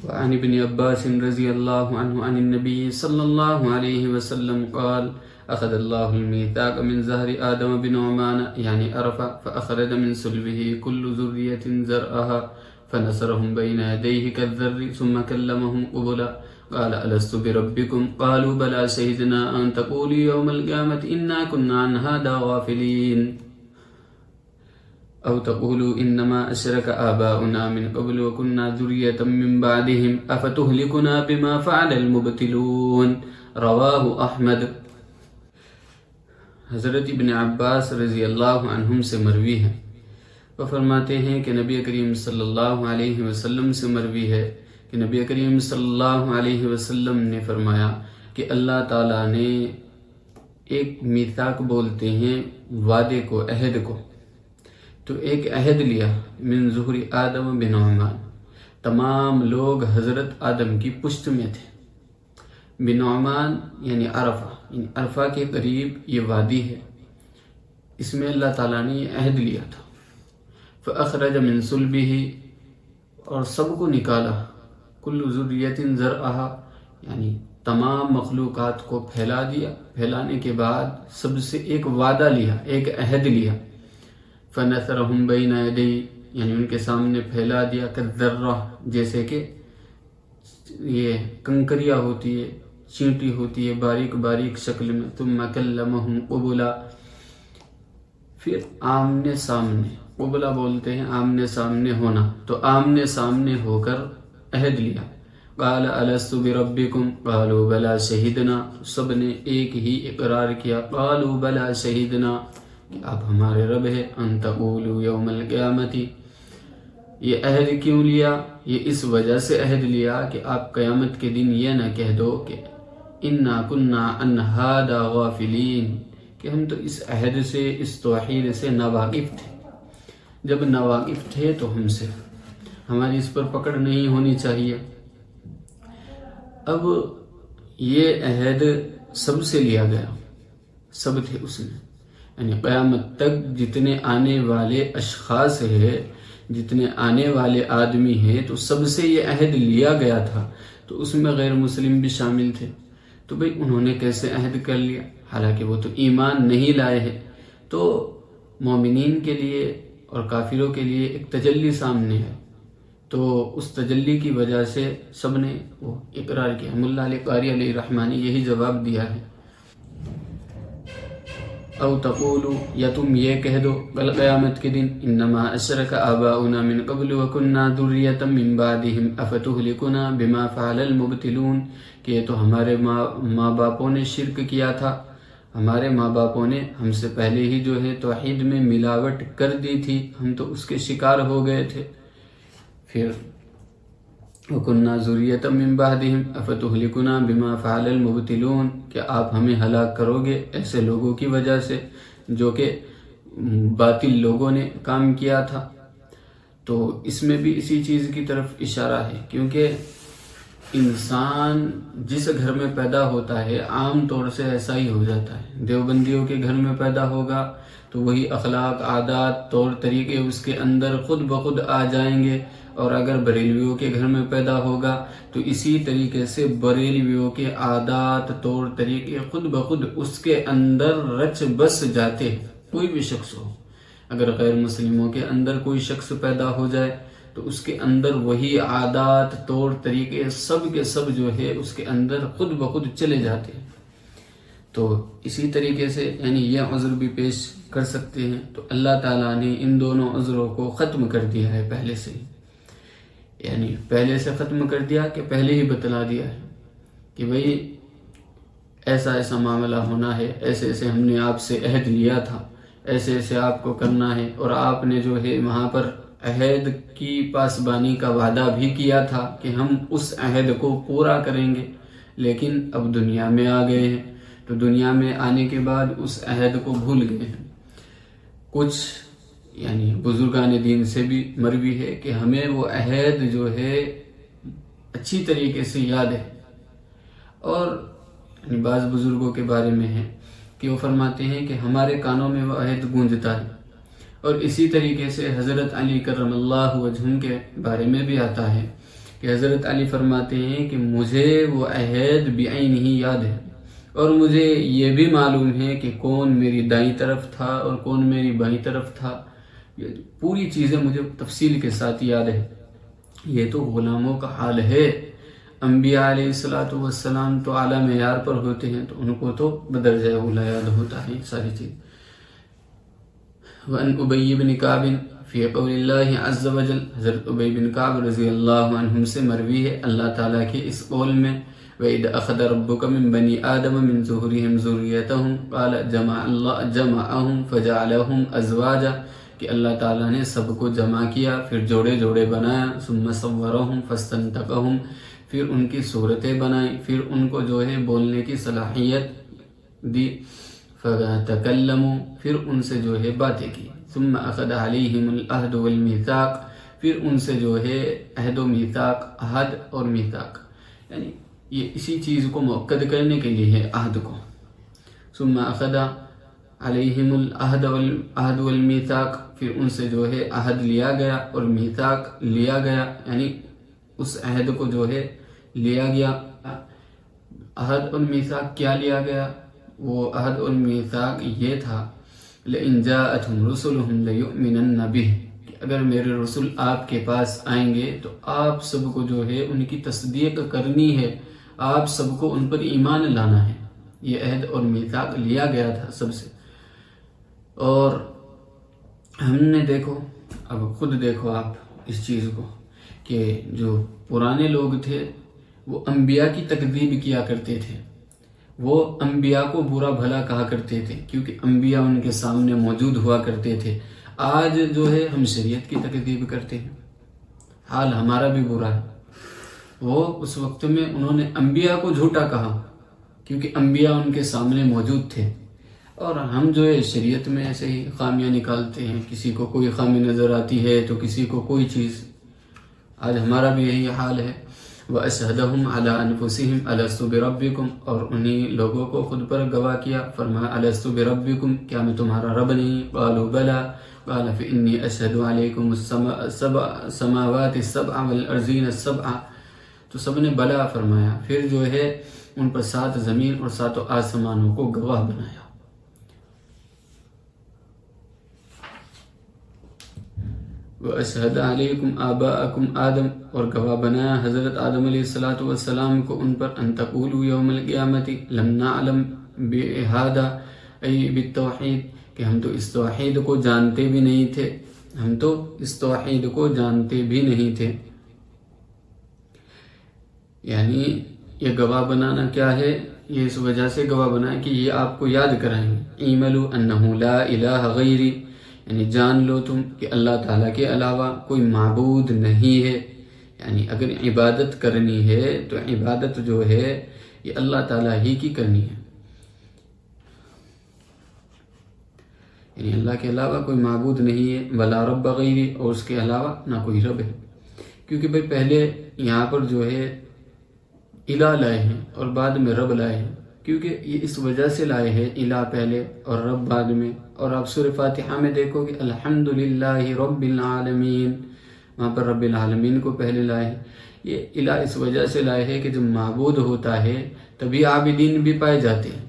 وعن ابن عباس رضی اللہ عنہ عن النبی صلی اللہ علیہ وسلم قال أخذ الله الميثاق من زهر آدم بنعمان يعني عرفة فأخرج من صلبه كل ذرية زرعها فنصرهم بين يديه كالذر ثم كلمهم قبلا قال ألست بربكم قالوا بلى شهدنا أن تقولوا يوم القيامة إنا كنا عن هذا غافلين أو تقولوا إنما أشرك آباؤنا من قبل وكنا ذرية من بعدهم أفتهلكنا بما فعل المبتلون رواه أحمد۔ حضرت ابن عباس رضی اللہ عنہم سے مروی ہے، وہ فرماتے ہیں کہ نبی کریم صلی اللہ علیہ وسلم سے مروی ہے کہ نبی کریم صلی اللہ علیہ وسلم نے فرمایا کہ اللہ تعالیٰ نے ایک میثاق بولتے ہیں وعدے کو، عہد کو، تو ایک عہد لیا من ظہر آدم بنعمان، تمام لوگ حضرت آدم کی پشت میں تھے، بنعمان یعنی عرفہ، یعنی عرفہ کے قریب یہ وادی ہے، اس میں اللہ تعالیٰ نے یہ عہد لیا تھا۔ فأخرج من صلبه، اور سب کو نکالا، کل ذریۃ زرعها یعنی تمام مخلوقات کو پھیلا دیا، پھیلانے کے بعد سب سے ایک وعدہ لیا، ایک عہد لیا۔ فنثرهم بین یدی یعنی ان کے سامنے پھیلا دیا، کالذرہ جیسے کہ یہ کنکریاں ہوتی ہے، چینٹی ہوتی ہے باریک باریک شکل میں۔ ثم کلمہم قبلا، پھر آمنے سامنے، قبلا بولتے ہیں آمنے سامنے ہونا، تو آمنے سامنے ہو کر عہد لیا۔ قال الست بربکم قالوا بلا شہدنا، سب نے ایک ہی اقرار کیا، قالوا بلا شہدنا کہ آپ ہمارے رب ہے، ان تقولوا یوم القیامت۔ یہ عہد کیوں لیا؟ یہ اس وجہ سے عہد لیا کہ آپ قیامت کے دن یہ نہ کہہ دو کہ انا کنا عن ھذا غافلین، کہ ہم تو اس عہد سے، اس توحید سے ناواقف تھے۔ جب ناواقف تھے تو ہم سے، ہماری اس پر پکڑ نہیں ہونی چاہیے۔ اب یہ عہد سب سے لیا گیا، سب تھے اس میں، یعنی قیامت تک جتنے آنے والے اشخاص ہیں، جتنے آنے والے آدمی ہیں، تو سب سے یہ عہد لیا گیا تھا، تو اس میں غیر مسلم بھی شامل تھے۔ تو بھئی انہوں نے کیسے عہد کر لیا؟ حالانکہ وہ تو ایمان نہیں لائے ہیں۔ تو مومنین کے لیے اور کافروں کے لیے ایک تجلی سامنے ہے، تو اس تجلی کی وجہ سے سب نے وہ اقرار کیا۔ ملا علی قاری علیہ الرحمٰن نے یہی جواب دیا ہے، او تقولو، یا تم یہ کہہ دو کل قیامت کے دن، انما اشرک آباؤنا من قبل وکننا ذریۃ من بعدہم افتہلکنا بما فعل المبتلون، کہ یہ تو ہمارے ماں باپوں نے شرک کیا تھا، ہمارے ماں باپوں نے ہم سے پہلے ہی جو ہے توحید میں ملاوٹ کر دی تھی، ہم تو اس کے شکار ہو گئے تھے۔ پھر وَكُنَّا ذُرِّيَّةً مِّن بَعْدِهِمْ أَفَتُهْلِكُنَا بِمَا فَعَلَ الْمُبْتِلُونَ، کہ آپ ہمیں ہلاک کرو گے ایسے لوگوں کی وجہ سے جو کہ باطل لوگوں نے کام کیا تھا۔ تو اس میں بھی اسی چیز کی طرف اشارہ ہے، کیونکہ انسان جس گھر میں پیدا ہوتا ہے عام طور سے ایسا ہی ہو جاتا ہے۔ دیوبندیوں کے گھر میں پیدا ہوگا تو وہی اخلاق، عادات، طور طریقے اس کے اندر خود بخود آ جائیں گے، اور اگر بریلویوں کے گھر میں پیدا ہوگا تو اسی طریقے سے بریلویوں کے عادات، طور طریقے خود بخود اس کے اندر رچ بس جاتے ہیں۔ کوئی بھی شخص ہو، اگر غیر مسلموں کے اندر کوئی شخص پیدا ہو جائے تو اس کے اندر وہی عادات، طور طریقے سب کے سب جو ہے اس کے اندر خود بخود چلے جاتے ہیں۔ تو اسی طریقے سے یعنی یہ عذر بھی پیش کر سکتے ہیں، تو اللہ تعالیٰ نے ان دونوں عذروں کو ختم کر دیا ہے پہلے سے ہی، یعنی پہلے سے ختم کر دیا کہ پہلے ہی بتلا دیا ہے کہ بھئی ایسا ایسا معاملہ ہونا ہے، ایسے ایسے ہم نے آپ سے عہد لیا تھا، ایسے ایسے آپ کو کرنا ہے، اور آپ نے جو ہے وہاں پر عہد کی پاسبانی کا وعدہ بھی کیا تھا کہ ہم اس عہد کو پورا کریں گے، لیکن اب دنیا میں آ گئے ہیں، تو دنیا میں آنے کے بعد اس عہد کو بھول گئے ہیں۔ کچھ یعنی بزرگان دین سے بھی مروی ہے کہ ہمیں وہ عہد جو ہے اچھی طریقے سے یاد ہے، اور یعنی بعض بزرگوں کے بارے میں ہے کہ وہ فرماتے ہیں کہ ہمارے کانوں میں وہ عہد گونجتا ہے، اور اسی طریقے سے حضرت علی کرم اللہ وجہہ کے بارے میں بھی آتا ہے کہ حضرت علی فرماتے ہیں کہ مجھے وہ عہد بعین ہی یاد ہے، اور مجھے یہ بھی معلوم ہے کہ کون میری دائیں طرف تھا اور کون میری بائیں طرف تھا، یہ پوری چیزیں مجھے تفصیل کے ساتھ یاد ہے۔ یہ تو غلاموں کا حال ہے، انبیاء علیہ السلام تو اعلیٰ معیار پر ہوتے ہیں، تو ان کو تو بدرجہ اولیٰ یاد ہوتا ہے ساری چیز۔ وَأَنْ أُبَيِّ بْنِ كَعْبٍ فی قول اللہ عز وجل، حضرت ابی بن کعب رضی اللہ عنہم سے مروی ہے اللہ تعالیٰ کے اس قول میں، وَإِذْ أَخَذَ رَبُّكَ مِنْ بَنِي آدَمَ مِنْ ظُهُورِهِمْ ذُرِّيَّتَهُمْ قَالَ جَمَعَهُمْ فَجَعَلَهُمْ أَزْوَاجًا، کہ اللہ تعالیٰ نے سب کو جمع کیا پھر جوڑے جوڑے بنایا، ثُمَّ صَوَّرَهُمْ فَاسْتَنْتَقَهُمْ، پھر ان کی صورتیں بنائیں، پھر ان کو جو ہے بولنے کی صلاحیت دی، فَتَكَلَّمُوا، پھر ان سے جو ہے باتیں کی، ثم اخذ علیہم العہد والمیثاق، پھر ان سے جو ہے عہد و میثاق، عہد اور میثاق، یعنی یہ اسی چیز کو مؤکد کرنے کے لیے ہے عہد کو۔ ثم اخذ علیہم العہد والمیثاق، پھر ان سے جو ہے عہد لیا گیا اور میثاق لیا گیا، یعنی اس عہد کو جو ہے لیا گیا۔ عہد اور میثاق کیا لیا گیا؟ وہ عہد اور میثاق یہ تھا، لَإِنْ جَاءَتْهُمْ رُسُلُهُمْ لَيُؤْمِنَنَّ بِهِ، کہ اگر میرے رسول آپ کے پاس آئیں گے تو آپ سب کو جو ہے ان کی تصدیق کرنی ہے، آپ سب کو ان پر ایمان لانا ہے۔ یہ عہد اور میثاق لیا گیا تھا سب سے۔ اور ہم نے دیکھو، اب خود دیکھو آپ اس چیز کو، کہ جو پرانے لوگ تھے وہ انبیاء کی تکذیب کیا کرتے تھے، وہ انبیاء کو برا بھلا کہا کرتے تھے کیونکہ انبیاء ان کے سامنے موجود ہوا کرتے تھے۔ آج جو ہے ہم شریعت کی تکذیب کرتے ہیں، حال ہمارا بھی برا ہے۔ وہ اس وقت میں انہوں نے انبیاء کو جھوٹا کہا کیونکہ انبیاء ان کے سامنے موجود تھے، اور ہم جو ہے شریعت میں ایسے ہی خامیاں نکالتے ہیں، کسی کو کوئی خامی نظر آتی ہے تو کسی کو کوئی چیز۔ آج ہمارا بھی یہی حال ہے۔ وَأَشْهَدَهُمْ عَلَىٰ أَنفُسِهِمْ أَلَسْتُ بِرَبِّكُمْ، اور انہی لوگوں کو خود پر گواہ کیا، فرمایا أَلَسْتُ بِرَبِّكُمْ، کیا میں تمہارا رب نہیں؟ قَالُوا بَلَىٰ قَالَ فَإِنِّي أَشْهَدُ عَلَيْكُمُ السَّمَاوَاتِ السَّبْعَ وَالْأَرْضِينَ السَّبْعَ، تو سب نے بلا فرمایا، پھر جو ہے ان پر 7 زمین اور 7 آسمانوں کو گواہ بنایا۔ وَأَشْهَدَ عَلَيْكُمْ آبَاءَكُمْ آدم، اور گواہ بنایا حضرت آدم علیہ السلام کو ان پر، أَن تَقُولُوا يَوْمَ الْقِيَامَةِ لَمْ نَعْلَمْ بِهَذَا أي بِالتَّوْحِيدِ، کہ ہم تو اس توحید کو جانتے بھی نہیں تھے، ہم تو اس توحید کو جانتے بھی نہیں تھے۔ یعنی یہ گواہ بنانا کیا ہے؟ یہ اس وجہ سے گواہ بنایا کہ یہ آپ کو یاد کرائیں گے، اِعْمَلُوا أَنَّهُ لَا إِلَٰهَ غَيْرِي، یعنی جان لو تم کہ اللہ تعالیٰ کے علاوہ کوئی معبود نہیں ہے۔ یعنی اگر عبادت کرنی ہے تو عبادت جو ہے یہ اللہ تعالیٰ ہی کی کرنی ہے، یعنی اللہ کے علاوہ کوئی معبود نہیں ہے۔ وَلَا رَبَّ غَيْرِي، اور اس کے علاوہ نہ کوئی رب ہے، کیونکہ بھائی پہلے یہاں پر جو ہے الہ لائے ہیں اور بعد میں رب لائے ہیں، کیونکہ یہ اس وجہ سے لائے ہیں، الہ پہلے اور رب بعد میں۔ اور آپ سورہ فاتحہ میں دیکھو کہ الحمدللہ رب العالمین، وہاں پر رب العالمین کو پہلے لائے ہیں۔ یہ الہ اس وجہ سے لائے ہیں کہ جب معبود ہوتا ہے تبھی عابدین بھی پائے جاتے ہیں۔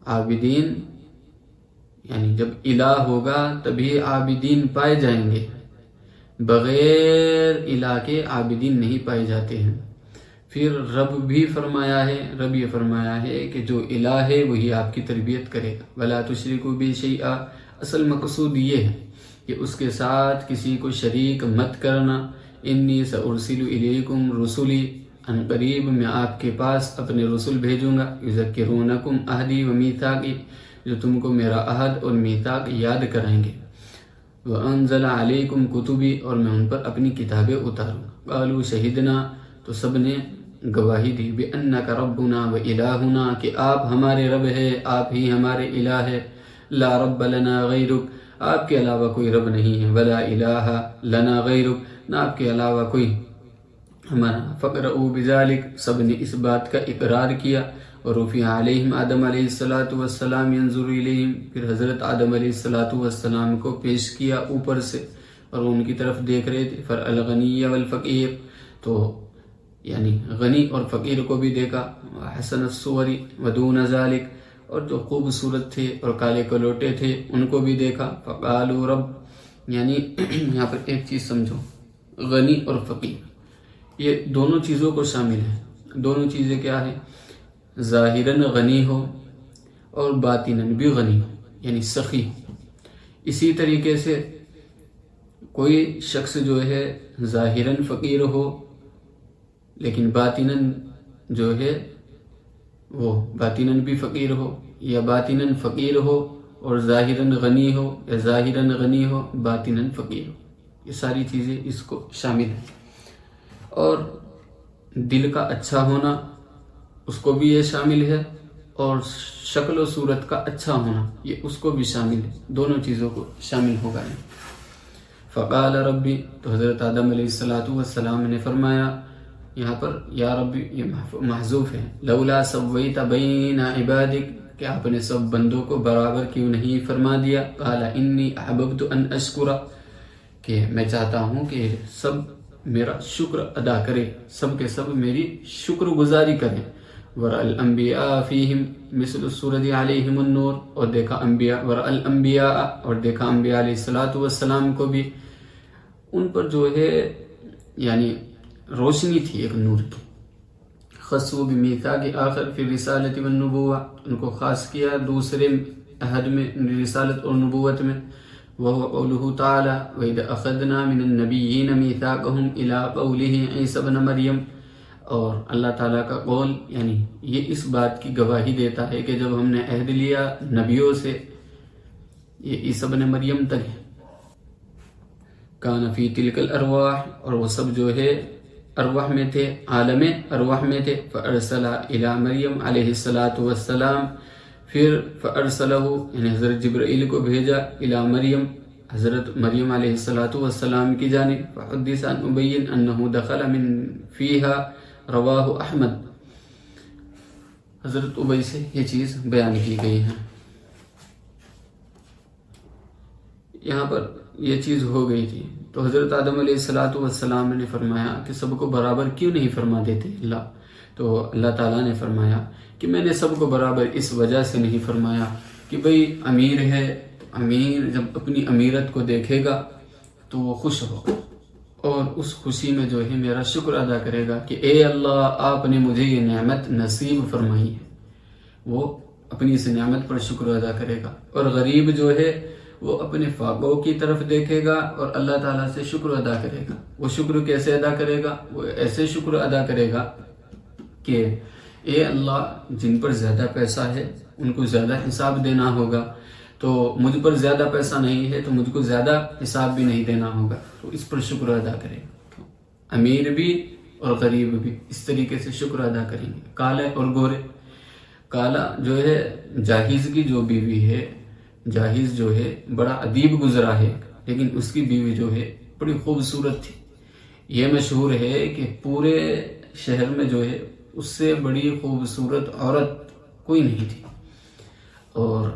عابدین یعنی جب الہ ہوگا تبھی عابدین پائے جائیں گے، بغیر الہ کے عابدین نہیں پائے جاتے ہیں۔ پھر رب بھی فرمایا ہے، رب یہ فرمایا ہے کہ جو الہ ہے وہی آپ کی تربیت کرے گا۔ وَلَا تُشْرِكُوا بِهِ شَيْئًا، اصل مقصود یہ ہے کہ اس کے ساتھ کسی کو شریک مت کرنا۔ اِنِّي سَأُرْسِلُ إِلَيْكُمْ رُسُلِي، ان قریب میں آپ کے پاس اپنے رسول بھیجوں گا، يُذَكِّرُونَكُمْ عَهْدِي وَمِيثَاقِي، جو تم کو میرا عہد اور میثاق یاد کرائیں گے۔ وَأَنزَلَ عَلَيْكُمْ كُتُبِي، اور میں ان پر اپنی کتابیں اتاروں گا۔ قَالُوا شَهِدْنَا، تو سب نے گواہی دی، بِأَنَّكَ رَبُّنَا وَإِلَٰهُنَا، کہ آپ ہمارے رب ہے، آپ ہی ہمارے الہ ہے۔ لَا رَبَّ لَنَا غَيْرُكَ، آپ کے علاوہ کوئی رب نہیں ہے۔ وَلَا إِلَٰهَ لَنَا غَيْرُكَ، نہ آپ کے علاوہ کوئی ہمارا۔ فَقْرَؤُوا بِذَلِكَ، سب نے اس بات کا اقرار کیا۔ وَرُفِعَ عَلَيْهِمْ آدم علیہ السلام ينظر إليهم، پھر حضرت آدم علیہ السلام کو پیش کیا اوپر سے۔ اور وہ ان کی طرف دیکھ رہے تھے. فالغنی والفقیر، تو یعنی غنی اور فقیر کو بھی دیکھا. حسن الصور ودون ذالک، اور جو خوبصورت تھے اور کالے کلوٹے تھے ان کو بھی دیکھا. فقالوا رب، یعنی یہاں پر ایک چیز سمجھو، غنی اور فقیر یہ دونوں چیزوں کو شامل ہے. دونوں چیزیں کیا ہیں؟ ظاہراً غنی ہو اور باطناً بھی غنی ہو، یعنی سخی. اسی طریقے سے کوئی شخص جو ہے ظاہراً فقیر ہو لیکن باطناً جو ہے وہ باطناً بھی فقیر ہو، یا باطناً فقیر ہو اور ظاہراً غنی ہو، یا ظاہراً غنی ہو باطناً فقیر ہو. یہ ساری چیزیں اس کو شامل ہیں. اور دل کا اچھا ہونا اس کو بھی یہ شامل ہے، اور شکل و صورت کا اچھا ہونا یہ اس کو بھی شامل ہے. دونوں چیزوں کو شامل ہوگا. فقال ربی، تو حضرت آدم علیہ السلام نے فرمایا، یہاں پر یا ربی یہ محذوف ہے، لولا سویت بین عبادک، کہ آپ نے سب بندوں کو برابر کیوں نہیں فرما دیا. قال انی احببت ان اشکر، کہ میں چاہتا ہوں کہ سب میرا شکر ادا کرے، سب کے سب میری شکر گزاری کریں. ورأى الانبیاء فیہم مثل السورج علیہم النور، اور دیکھا انبیاء، ورأى الانبیاء، اور دیکھا انبیاء علیہ السلام کو بھی، ان پر جو ہے یعنی روشنی تھی ایک نور کی. خصو بمیثاق آخر فی الرسالۃ والنبوہ، ان کو خاص کیا دوسرے عہد میں رسالت اور نبوت میں. وهو قوله تعالی وَإِذْ أَخَذْنَا مِنَ النَّبِيِّينَ مِيثَاقَهُمْ إِلَىٰ قَوْلِهِ عِيسَى ابْنَ مریم. اور اللہ تعالیٰ کا قول یعنی یہ اس بات کی گواہی دیتا ہے کہ جب ہم نے عہد لیا نبیوں سے، یہ عیسیٰ ابن مریم تک ہے. کان فی تلک الارواح، اور وہ سب جو ہے ارواح میں تھے، عالم ارواح میں تھے. فارسل الی مریم علیہ السلام، پھر فارسلہ یعنی حضرت جبرائیل کو بھیجا الی مریم، حضرت مریم علیہ السلام کی جانب. فحدث عن ابی انہ دخل من فیہا، رواہ احمد. حضرت ابی سے یہ چیز بیان کی گئی ہے. یہاں پر یہ چیز ہو گئی تھی تو حضرت آدم علیہ السلام نے فرمایا کہ سب کو برابر کیوں نہیں فرما دیتے اللہ؟ تو اللہ تعالیٰ نے فرمایا کہ میں نے سب کو برابر اس وجہ سے نہیں فرمایا کہ بھئی امیر ہے، امیر جب اپنی امیرت کو دیکھے گا تو وہ خوش ہو، اور اس خوشی میں جو ہے میرا شکر ادا کرے گا کہ اے اللہ آپ نے مجھے یہ نعمت نصیب فرمائی ہے. وہ اپنی اس نعمت پر شکر ادا کرے گا. اور غریب جو ہے وہ اپنے فاقوں کی طرف دیکھے گا اور اللہ تعالیٰ سے شکر ادا کرے گا. وہ شکر کیسے ادا کرے گا؟ وہ ایسے شکر ادا کرے گا کہ اے اللہ جن پر زیادہ پیسہ ہے ان کو زیادہ حساب دینا ہوگا، تو مجھ پر زیادہ پیسہ نہیں ہے تو مجھ کو زیادہ حساب بھی نہیں دینا ہوگا، تو اس پر شکر ادا کرے گا. امیر بھی اور غریب بھی اس طریقے سے شکر ادا کریں گے. کالے اور گورے، کالا جو ہے جاہز کی جو بیوی ہے، جاہز جو ہے بڑا ادیب گزرا ہے لیکن اس کی بیوی جو ہے بڑی خوبصورت تھی. یہ مشہور ہے کہ پورے شہر میں جو ہے اس سے بڑی خوبصورت عورت کوئی نہیں تھی. اور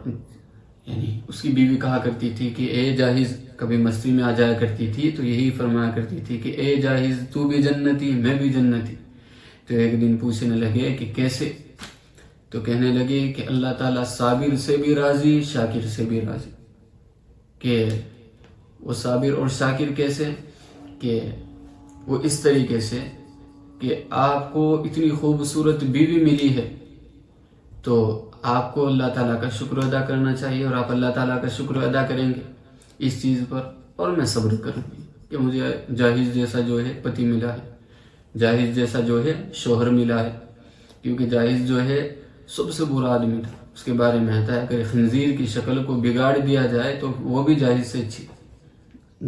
یعنی اس کی بیوی کہا کرتی تھی کہ اے جاہز، کبھی مستی میں آ جایا کرتی تھی تو یہی فرمایا کرتی تھی کہ اے جاہز تو بھی جنتی میں بھی جنتی. تو ایک دن پوچھنے لگے کہ کیسے؟ تو کہنے لگے کہ اللہ تعالیٰ صابر سے بھی راضی، شاکر سے بھی راضی. کہ وہ صابر اور شاکر کیسے؟ کہ وہ اس طریقے سے کہ آپ کو اتنی خوبصورت بیوی ملی ہے تو آپ کو اللہ تعالیٰ کا شکر ادا کرنا چاہیے، اور آپ اللہ تعالیٰ کا شکر ادا کریں گے اس چیز پر. اور میں صبر کروں گی کہ مجھے جاہز جیسا جو ہے پتی ملا ہے، جاہز جیسا جو ہے شوہر ملا ہے. کیونکہ جاہز جو ہے سب سے برا آدمی تھا. اس کے بارے میں آتا ہے کہ خنزیر کی شکل کو بگاڑ دیا جائے تو وہ بھی جاہز سے اچھی.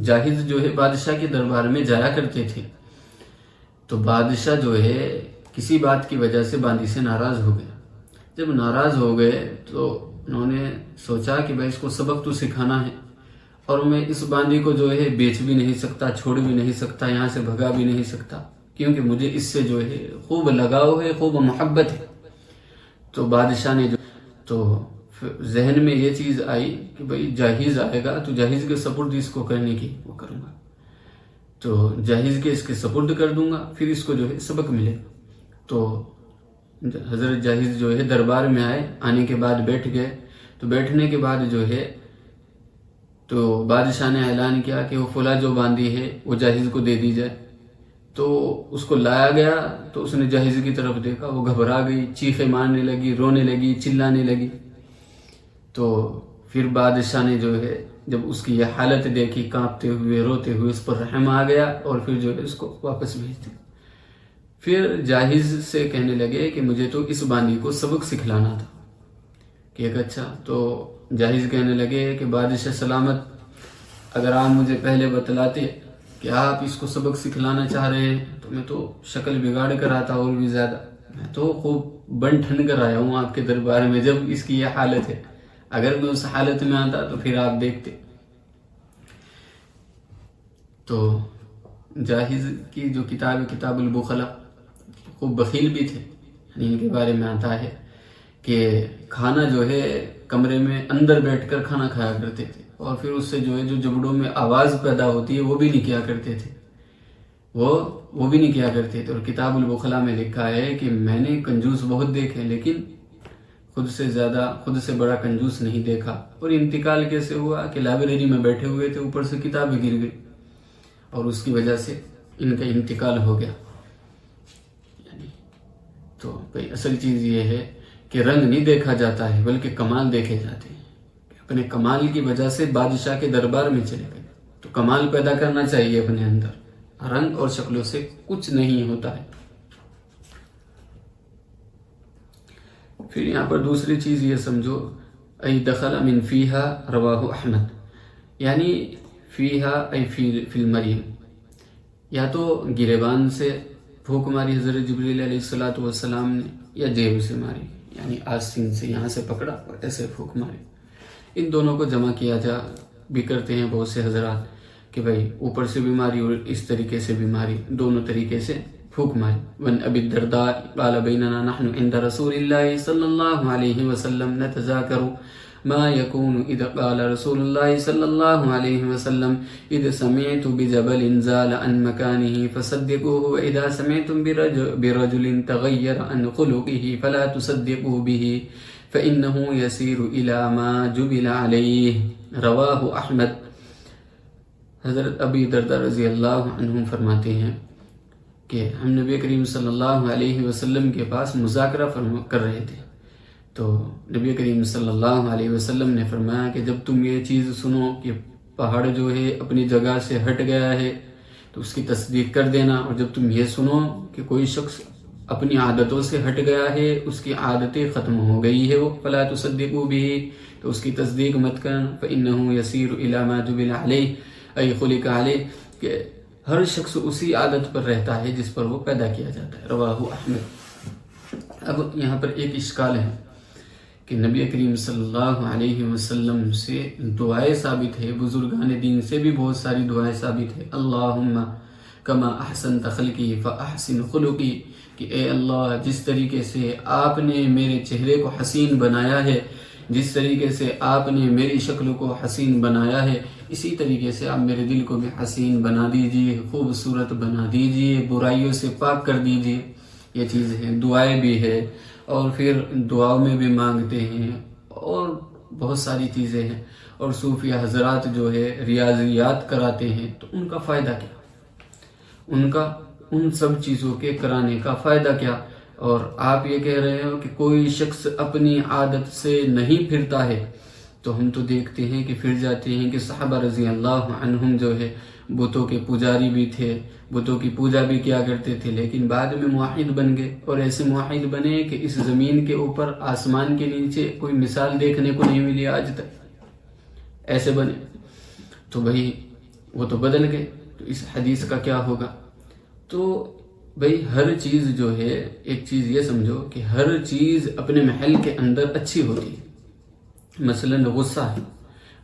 جاہز جو ہے بادشاہ کے دربار میں جایا کرتے تھے، تو بادشاہ جو ہے کسی بات کی وجہ سے باندی سے ناراض ہو گئے. جب ناراض ہو گئے تو انہوں نے سوچا کہ بھائی اس کو سبق تو سکھانا ہے، اور میں اس باندی کو جو ہے بیچ بھی نہیں سکتا، چھوڑ بھی نہیں سکتا، یہاں سے بھگا بھی نہیں سکتا، کیونکہ مجھے اس سے جو ہے خوب لگاؤ ہے، خوب محبت ہے. تو بادشاہ نے تو ذہن میں یہ چیز آئی کہ بھائی جاہز آئے گا تو جاہز کے سپرد اس کو کرنے کی وہ کروں گا، تو جاہز کے اس کے سپرد کر دوں گا، پھر اس کو جو ہے سبق ملے گا۔ تو حضرت جاہز جو ہے دربار میں آئے، آنے کے بعد بیٹھ گئے، تو بیٹھنے کے بعد جو ہے تو بادشاہ نے اعلان کیا کہ وہ فلاں جو باندھی ہے وہ جاہز کو دے دی جائے۔ تو اس کو لایا گیا تو اس نے جاہز کی طرف دیکھا، وہ گھبرا گئی، چیخیں مارنے لگی، رونے لگی، چلانے لگی۔ تو پھر بادشاہ نے جو ہے جب اس کی یہ حالت دیکھی، کانپتے ہوئے روتے ہوئے، اس پر رحم آ گیا اور پھر جو ہے اس کو واپس بھیج دیا۔ پھر جاہز سے کہنے لگے کہ مجھے تو اس باندھی کو سبق سکھلانا تھا کہ ایک اچھا۔ تو جاہز کہنے لگے کہ بادشاہ سلامت، اگر آپ مجھے پہلے بتلاتے کہ آپ اس کو سبق سکھلانا چاہ رہے ہیں تو میں تو شکل بگاڑ کر آتا اور بھی زیادہ، میں تو خوب بن ٹھن کر آیا ہوں آپ کے دربار میں جب اس کی یہ حالت ہے، اگر میں اس حالت میں آتا تو پھر آپ دیکھتے۔ تو جاہز کی جو کتاب کتاب البخلا، خوب بخیل بھی تھے، یعنی ان کے بارے میں آتا ہے کہ کھانا جو ہے کمرے میں اندر بیٹھ کر کھانا کھایا کرتے تھے، اور پھر اس سے جو ہے جو جبڑوں میں آواز پیدا ہوتی ہے وہ بھی نہیں کیا کرتے تھے، وہ بھی نہیں کیا کرتے تھے۔ اور کتاب البخلا میں لکھا ہے کہ میں نے کنجوس بہت دیکھے لیکن خود سے بڑا کنجوس نہیں دیکھا۔ اور انتقال کیسے ہوا کہ لائبریری میں بیٹھے ہوئے تھے، اوپر سے کتابیں گر گئی اور اس کی وجہ سے ان کا انتقال ہو گیا۔ تو بھئی اصل چیز یہ ہے کہ رنگ نہیں دیکھا جاتا ہے بلکہ کمال دیکھے جاتے ہیں۔ اپنے کمال کی وجہ سے بادشاہ کے دربار میں چلے گئے، تو کمال پیدا کرنا چاہیے اپنے اندر، رنگ اور شکلوں سے کچھ نہیں ہوتا ہے۔ پھر یہاں پر دوسری چیز یہ سمجھو، ای دخل من فیہا رواہ احمد، یعنی فیہا ای فی المریم، یا تو گریبان سے پھونک ماری حضرت جبریل علیہ السلام نے، یا جیب سے ماری، یعنی آستین سے یہاں سے پکڑا اور ایسے پھونک ماری۔ ان دونوں کو جمع کیا جا بھی کرتے ہیں بہت سے حضرات کہ بھائی اوپر سے بھی ماری اور اس طریقے سے بھی ماری، دونوں طریقے سے پھونک ماری۔ وَن أبي الدرداء قال بيننا نحن عند رسول الله صلى الله عليه وسلم نتذاكر ما يكون إذا قال رسول الله صلى الله عليه وسلم إذا سمعت بجبل زال عن مكانه فصدقوه وإذا سمعتم برجل تغير عن خلقه فلا تصدقوا به فإنه يسير إلى ما جبل عليه رواہ احمد۔ حضرت ابی درداء رضی اللہ عنہ فرماتے ہیں کہ ہم نبی کریم صلی اللہ علیہ وسلم کے پاس مذاکرہ کر رہے تھے، تو نبی کریم صلی اللہ علیہ وسلم نے فرمایا کہ جب تم یہ چیز سنو کہ پہاڑ جو ہے اپنی جگہ سے ہٹ گیا ہے تو اس کی تصدیق کر دینا، اور جب تم یہ سنو کہ کوئی شخص اپنی عادتوں سے ہٹ گیا ہے، اس کی عادتیں ختم ہو گئی ہے، وہ فلا تصدقوا به، تو اس کی تصدیق مت کرنا، فإنه يسير إلى ما جبل عليه أي خلق عليه، کہ ہر شخص اسی عادت پر رہتا ہے جس پر وہ پیدا کیا جاتا ہے۔ رواہ احمد۔ اب یہاں پر ایک اشکال ہے کہ نبی کریم صلی اللہ علیہ وسلم سے دعائیں ثابت ہے، بزرگان دین سے بھی بہت ساری دعائیں ثابت ہے، اللہم کما احسنت خلقی فاحسن خلقی، کہ اے اللہ جس طریقے سے آپ نے میرے چہرے کو حسین بنایا ہے، جس طریقے سے آپ نے میری شکل کو حسین بنایا ہے، اسی طریقے سے آپ میرے دل کو بھی حسین بنا دیجئے، خوبصورت بنا دیجئے، برائیوں سے پاک کر دیجئے۔ یہ چیز ہے، دعائیں بھی ہے، اور پھر دعاؤں میں بھی مانگتے ہیں، اور بہت ساری چیزیں ہیں۔ اور صوفیہ حضرات جو ہے ریاضیات کراتے ہیں، تو ان کا فائدہ کیا؟ ان سب چیزوں کے کرانے کا فائدہ کیا؟ اور آپ یہ کہہ رہے ہو کہ کوئی شخص اپنی عادت سے نہیں پھرتا ہے، تو ہم تو دیکھتے ہیں کہ پھر جاتے ہیں کہ صحابہ رضی اللہ عنہم جو ہے بتوں کے پجاری بھی تھے، بتوں کی پوجا بھی کیا کرتے تھے، لیکن بعد میں موحد بن گئے، اور ایسے موحد بنے کہ اس زمین کے اوپر آسمان کے نیچے کوئی مثال دیکھنے کو نہیں ملی آج تک، ایسے بنے۔ تو بھائی وہ تو بدل گئے، تو اس حدیث کا کیا ہوگا؟ تو بھائی ہر چیز جو ہے، ایک چیز یہ سمجھو کہ ہر چیز اپنے محل کے اندر اچھی ہوتی ہے۔ مثلا غصہ ہے،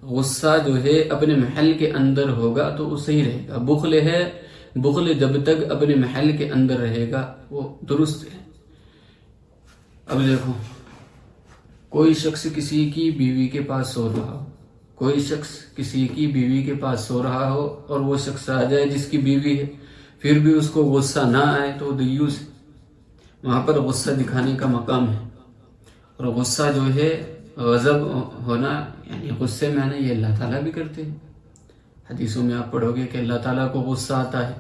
غصہ جو ہے اپنے محل کے اندر ہوگا تو وہ صحیح رہے گا۔ بخل ہے، بخل جب تک اپنے محل کے اندر رہے گا وہ درست ہے۔ اب دیکھو کوئی شخص کسی کی بیوی کے پاس سو رہا ہو، کوئی شخص کسی کی بیوی کے پاس سو رہا ہو اور وہ شخص آ جائے جس کی بیوی ہے، پھر بھی اس کو غصہ نہ آئے تو وہ دیوس ہے۔ وہاں پر غصہ دکھانے کا مقام ہے، اور غصہ جو ہے غضب ہونا، یعنی غصے میں آنا، یہ اللہ تعالیٰ بھی کرتے ہیں۔ حدیثوں میں آپ پڑھو گے کہ اللہ تعالیٰ کو غصہ آتا ہے۔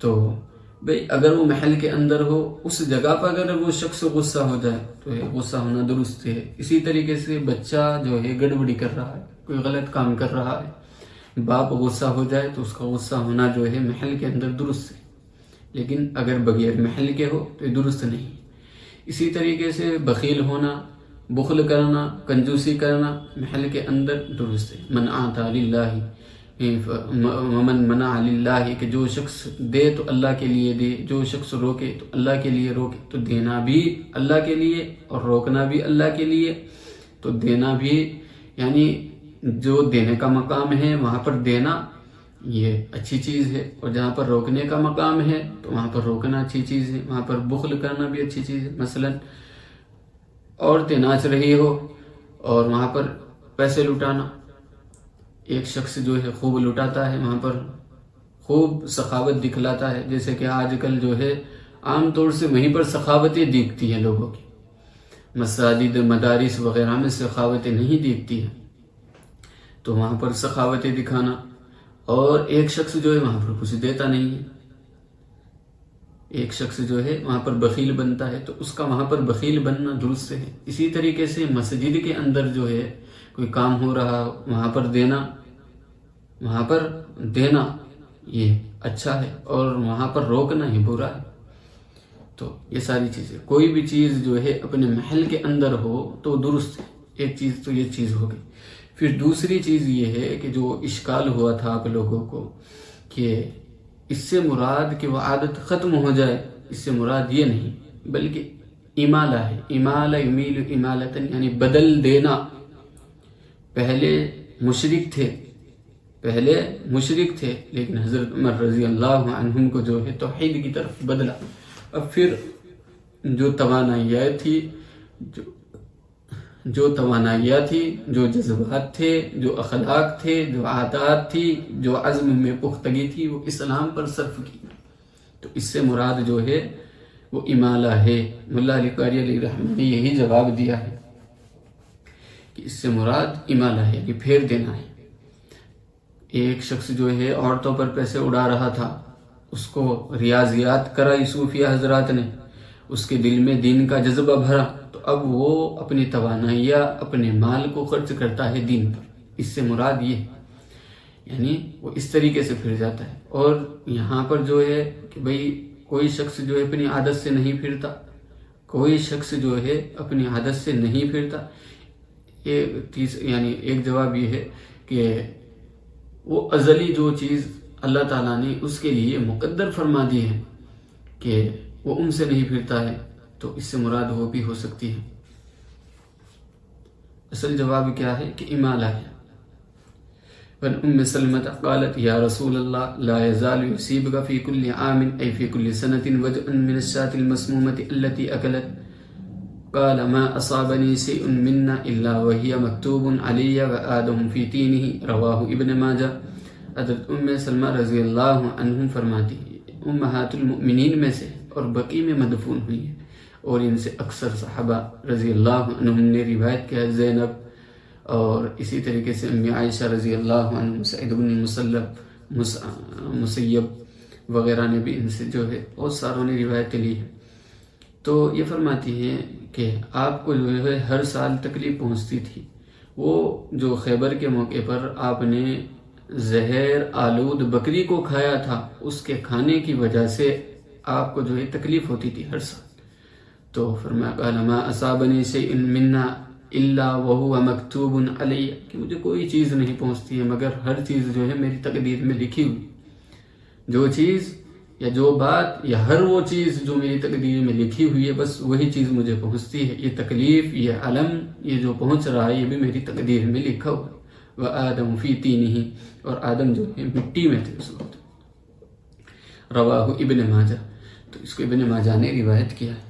تو بھئی اگر وہ محل کے اندر ہو، اس جگہ پر اگر وہ شخص غصہ ہو جائے تو یہ غصہ ہونا درست ہے۔ اسی طریقے سے بچہ جو ہے گڑبڑی کر رہا ہے، کوئی غلط کام کر رہا ہے، باپ غصہ ہو جائے تو اس کا غصہ ہونا جو ہے محل کے اندر درست ہے، لیکن اگر بغیر محل کے ہو تو یہ درست نہیں ہے۔ اسی طریقے سے بخیل ہونا، بخل کرنا، کنجوسی کرنا محل کے اندر درست ہے۔ من آتا للہ ومن منع للہ، کہ جو شخص دے تو اللہ کے لیے دے، جو شخص روکے تو اللہ کے لیے روکے۔ تو دینا بھی اللہ کے لیے اور روکنا بھی اللہ کے لیے۔ تو دینا بھی، یعنی جو دینے کا مقام ہے وہاں پر دینا یہ اچھی چیز ہے، اور جہاں پر روکنے کا مقام ہے تو وہاں پر روکنا اچھی چیز ہے، وہاں پر بخل کرنا بھی اچھی چیز ہے۔ مثلا عورتیں ناچ رہی ہو اور وہاں پر پیسے لٹانا، ایک شخص جو ہے خوب لٹاتا ہے، وہاں پر خوب سخاوت دکھلاتا ہے، جیسے کہ آج کل جو ہے عام طور سے وہیں پر سخاوتیں دیکھتی ہیں لوگوں کی، مساجد مدارس وغیرہ میں سخاوتیں نہیں دیکھتی ہیں، تو وہاں پر سخاوتیں دکھانا۔ اور ایک شخص جو ہے وہاں پر کچھ دیتا نہیں ہے، ایک شخص جو ہے وہاں پر بخیل بنتا ہے، تو اس کا وہاں پر بخیل بننا درست ہے۔ اسی طریقے سے مسجد کے اندر جو ہے کوئی کام ہو رہا ہو، وہاں پر دینا، وہاں پر دینا یہ اچھا ہے، اور وہاں پر روکنا ہی برا ہے۔ تو یہ ساری چیزیں، کوئی بھی چیز جو ہے اپنے محل کے اندر ہو تو درست ہے۔ ایک چیز تو یہ چیز ہو گئی۔ پھر دوسری چیز یہ ہے کہ جو اشکال ہوا تھا آپ لوگوں کو کہ اس سے مراد کہ وہ عادت ختم ہو جائے، اس سے مراد یہ نہیں، بلکہ امالہ ہے۔ امالہ یمیل امالتن، یعنی بدل دینا۔ پہلے مشرک تھے لیکن حضرت عمر رضی اللہ عنہم کو جو ہے توحید کی طرف بدلا۔ اب پھر جو توانائیات تھی، جو جذبات تھے، جو اخلاق تھے، جو عادات تھی، جو عزم میں پختگی تھی، وہ اسلام پر صرف کی۔ تو اس سے مراد جو ہے وہ امالہ ہے۔ ملا علی قاری علیہ رحمہ نے یہی جواب دیا ہے کہ اس سے مراد امالہ ہے، یعنی پھیر دینا ہے۔ ایک شخص جو ہے عورتوں پر پیسے اڑا رہا تھا، اس کو ریاضیات کرائی صوفیہ حضرات نے، اس کے دل میں دین کا جذبہ بھرا، تو اب وہ اپنی توانائیاں، اپنے مال کو خرچ کرتا ہے دین پر۔ اس سے مراد یہ، یعنی وہ اس طریقے سے پھر جاتا ہے۔ اور یہاں پر جو ہے کہ بھئی کوئی شخص جو ہے اپنی عادت سے نہیں پھرتا، کوئی شخص جو ہے اپنی عادت سے نہیں پھرتا۔ یعنی ایک جواب یہ ہے کہ وہ ازلی جو چیز اللہ تعالیٰ نے اس کے لیے مقدر فرما دی ہے کہ وہ ان سے نہیں پھرتا ہے، تو اس سے مراد وہ بھی ہو سکتی ہے۔ اصل جواب کیا ہے کہ امالہ ہے۔ وَنْ أُمِّ سَلْمَةَ قَالَتْ يَا رَسُولَ اللَّهِ لَا يَزَالُ يُصِيبُكَ فِي كُلِّ عَامٍ أي في كل سنة وجع من الشاة المسمومة التي أكلت قال ما أصابني شيء منا إلا وهي مكتوب علي وآدم في تينه رواہ ابن ماجہ۔ حضرت ام سلمہ رضی اللہ عنہم فرماتی ہیں، امہات المؤمنین میں سے اور بقی میں مدفون ہوئی ہیں، اور ان سے اکثر صحابہ رضی اللہ عنہم نے روایت کیا ہے۔ زینب اور اسی طریقے سے امی عائشہ رضی اللہ عنہ، سعید بن مسیب وغیرہ نے بھی ان سے جو ہے بہت ساروں نے روایت لی ہے۔ تو یہ فرماتی ہیں کہ آپ کو جو ہے ہر سال تکلیف پہنچتی تھی۔ وہ جو خیبر کے موقع پر آپ نے زہر آلود بکری کو کھایا تھا، اس کے کھانے کی وجہ سے آپ کو جو ہے تکلیف ہوتی تھی ہر سال۔ تو فرمایا قال ما اصابنی شیء منا الا وهو مکتوب علی، کہ مجھے کوئی چیز نہیں پہنچتی ہے مگر ہر چیز جو ہے میری تقدیر میں لکھی ہوئی، جو چیز یا جو بات یا ہر وہ چیز جو میری تقدیر میں لکھی ہوئی ہے، بس وہی چیز مجھے پہنچتی ہے۔ یہ تکلیف، یہ علم، یہ جو پہنچ رہا ہے، یہ بھی میری تقدیر میں لکھا ہوا ہے۔ وآدم فی تینہ، اور آدم جو ہے مٹی میں تھے اس وقت۔ رواہ ابن ماجہ، تو اس کو ابن ماجہ نے روایت کیا ہے۔